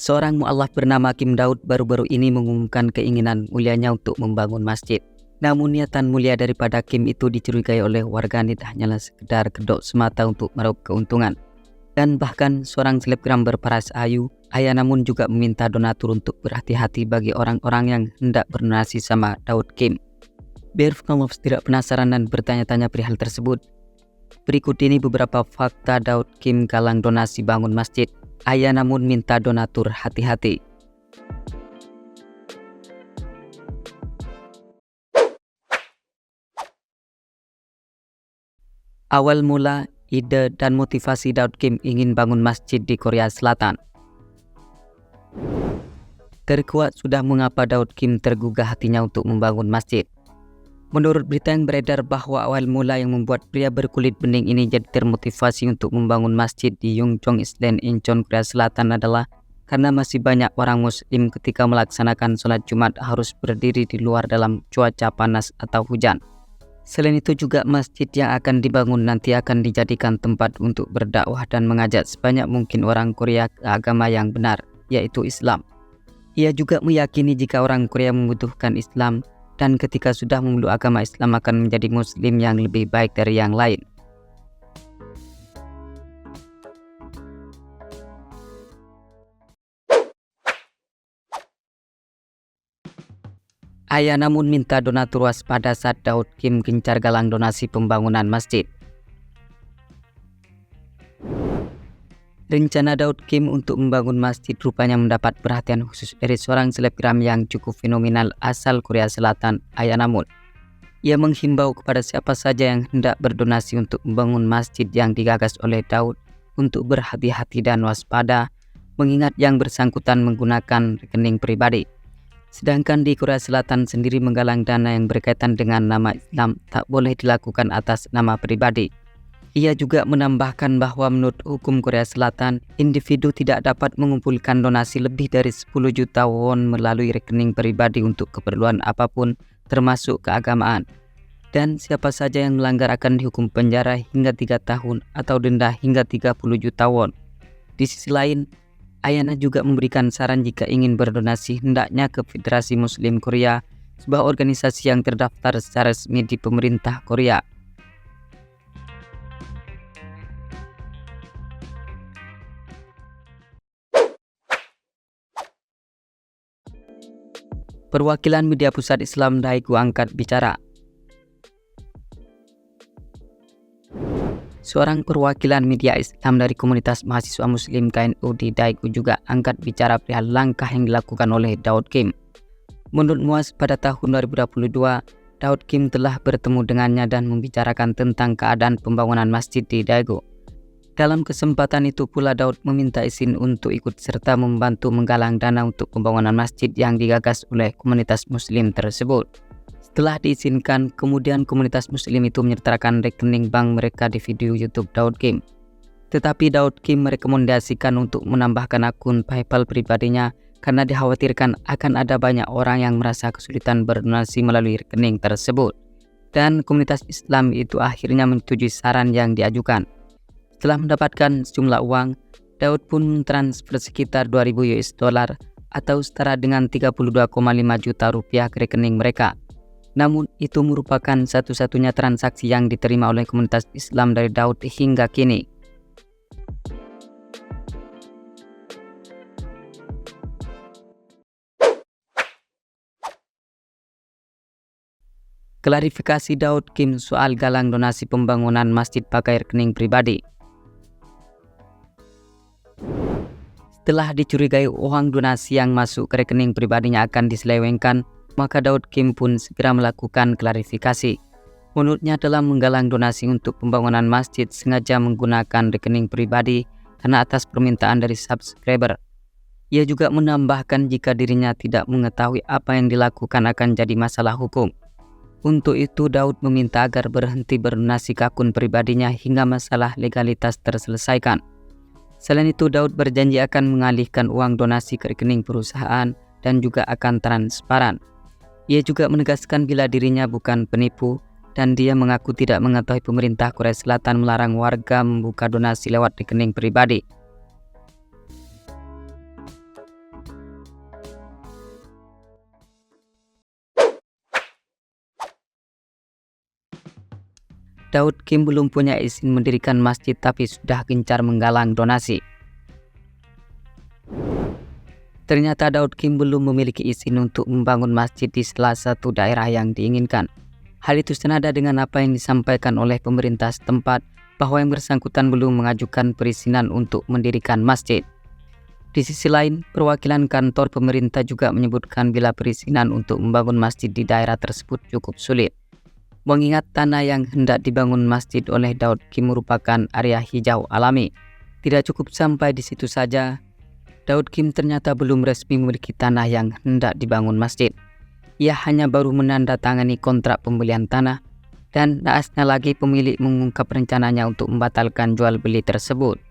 Seorang mu'alaf bernama Kim Daud baru-baru ini mengumumkan keinginan mulianya untuk membangun masjid. Namun niatan mulia daripada Kim itu dicurigai oleh warganet hanyalah sekedar kedok semata untuk meraup keuntungan. Dan bahkan seorang selebgram berparas ayu, Aya namun juga meminta donatur untuk berhati-hati bagi orang-orang yang hendak berdonasi sama Daud Kim. Biar followers tidak penasaran dan bertanya-tanya perihal tersebut, berikut ini beberapa fakta Daud Kim galang donasi bangun masjid. Aya namun minta donatur hati-hati. Awal mula, ide dan motivasi Daud Kim ingin bangun masjid di Korea Selatan. Terkuat sudah mengapa Daud Kim tergugah hatinya untuk membangun masjid. Menurut berita yang beredar bahwa awal mula yang membuat pria berkulit bening ini jadi termotivasi untuk membangun masjid di Yongchong Island, Incheon, Korea Selatan adalah karena masih banyak orang muslim ketika melaksanakan sholat Jumat harus berdiri di luar dalam cuaca panas atau hujan. Selain itu juga masjid yang akan dibangun nanti akan dijadikan tempat untuk berdakwah dan mengajak sebanyak mungkin orang Korea ke agama yang benar, yaitu Islam. Ia juga meyakini jika orang Korea membutuhkan Islam, dan ketika sudah memeluk agama Islam akan menjadi muslim yang lebih baik dari yang lain. Aya namun minta donatur waspada saat Daud Kim gencar galang donasi pembangunan masjid. Rencana Daud Kim untuk membangun masjid rupanya mendapat perhatian khusus dari seorang selebgram yang cukup fenomenal asal Korea Selatan, Aya namun. Ia menghimbau kepada siapa saja yang hendak berdonasi untuk membangun masjid yang digagas oleh Daud untuk berhati-hati dan waspada, mengingat yang bersangkutan menggunakan rekening pribadi. Sedangkan di Korea Selatan sendiri menggalang dana yang berkaitan dengan nama Islam tak boleh dilakukan atas nama pribadi. Ia juga menambahkan bahwa menurut hukum Korea Selatan, individu tidak dapat mengumpulkan donasi lebih dari 10 juta won melalui rekening pribadi untuk keperluan apapun, termasuk keagamaan. Dan siapa saja yang melanggar akan dihukum penjara hingga 3 tahun atau denda hingga 30 juta won. Di sisi lain, Ayana juga memberikan saran jika ingin berdonasi hendaknya ke Federasi Muslim Korea, sebuah organisasi yang terdaftar secara resmi di pemerintah Korea. Perwakilan Media Pusat Islam Daegu angkat bicara. Seorang perwakilan media Islam dari komunitas mahasiswa Muslim KNU di Daegu juga angkat bicara perihal langkah yang dilakukan oleh Daud Kim. Menurut Muas, pada tahun 2022, Daud Kim telah bertemu dengannya dan membicarakan tentang keadaan pembangunan masjid di Daegu. Dalam kesempatan itu pula Daud meminta izin untuk ikut serta membantu menggalang dana untuk pembangunan masjid yang digagas oleh komunitas muslim tersebut. Setelah diizinkan, kemudian komunitas muslim itu menyertakan rekening bank mereka di video YouTube Daud Kim. Tetapi Daud Kim merekomendasikan untuk menambahkan akun PayPal pribadinya karena dikhawatirkan akan ada banyak orang yang merasa kesulitan berdonasi melalui rekening tersebut. Dan komunitas Islam itu akhirnya menyetujui saran yang diajukan. Setelah mendapatkan sejumlah uang, Daud pun mentransfer sekitar 2.000 US dollar atau setara dengan 32,5 juta rupiah ke rekening mereka. Namun itu merupakan satu-satunya transaksi yang diterima oleh komunitas Islam dari Daud hingga kini. Klarifikasi Daud Kim soal galang donasi pembangunan masjid pakai rekening pribadi. Setelah dicurigai uang donasi yang masuk ke rekening pribadinya akan diselewengkan, maka Daud Kim pun segera melakukan klarifikasi. Menurutnya dalam menggalang donasi untuk pembangunan masjid sengaja menggunakan rekening pribadi karena atas permintaan dari subscriber. Ia juga menambahkan jika dirinya tidak mengetahui apa yang dilakukan akan jadi masalah hukum. Untuk itu Daud meminta agar berhenti berdonasi ke akun pribadinya hingga masalah legalitas terselesaikan. Selain itu, Daud berjanji akan mengalihkan uang donasi ke rekening perusahaan dan juga akan transparan. Ia juga menegaskan bila dirinya bukan penipu dan dia mengaku tidak mengetahui pemerintah Korea Selatan melarang warga membuka donasi lewat rekening pribadi. Daud Kim belum punya izin mendirikan masjid tapi sudah gencar menggalang donasi. Ternyata Daud Kim belum memiliki izin untuk membangun masjid di salah satu daerah yang diinginkan. Hal itu senada dengan apa yang disampaikan oleh pemerintah setempat bahwa yang bersangkutan belum mengajukan perizinan untuk mendirikan masjid. Di sisi lain, perwakilan kantor pemerintah juga menyebutkan bila perizinan untuk membangun masjid di daerah tersebut cukup sulit. Mengingat tanah yang hendak dibangun masjid oleh Daud Kim merupakan area hijau alami. Tidak cukup sampai di situ saja, Daud Kim ternyata belum resmi memiliki tanah yang hendak dibangun masjid. Ia hanya baru menandatangani kontrak pembelian tanah, dan naasnya lagi pemilik mengungkap rencananya untuk membatalkan jual beli tersebut.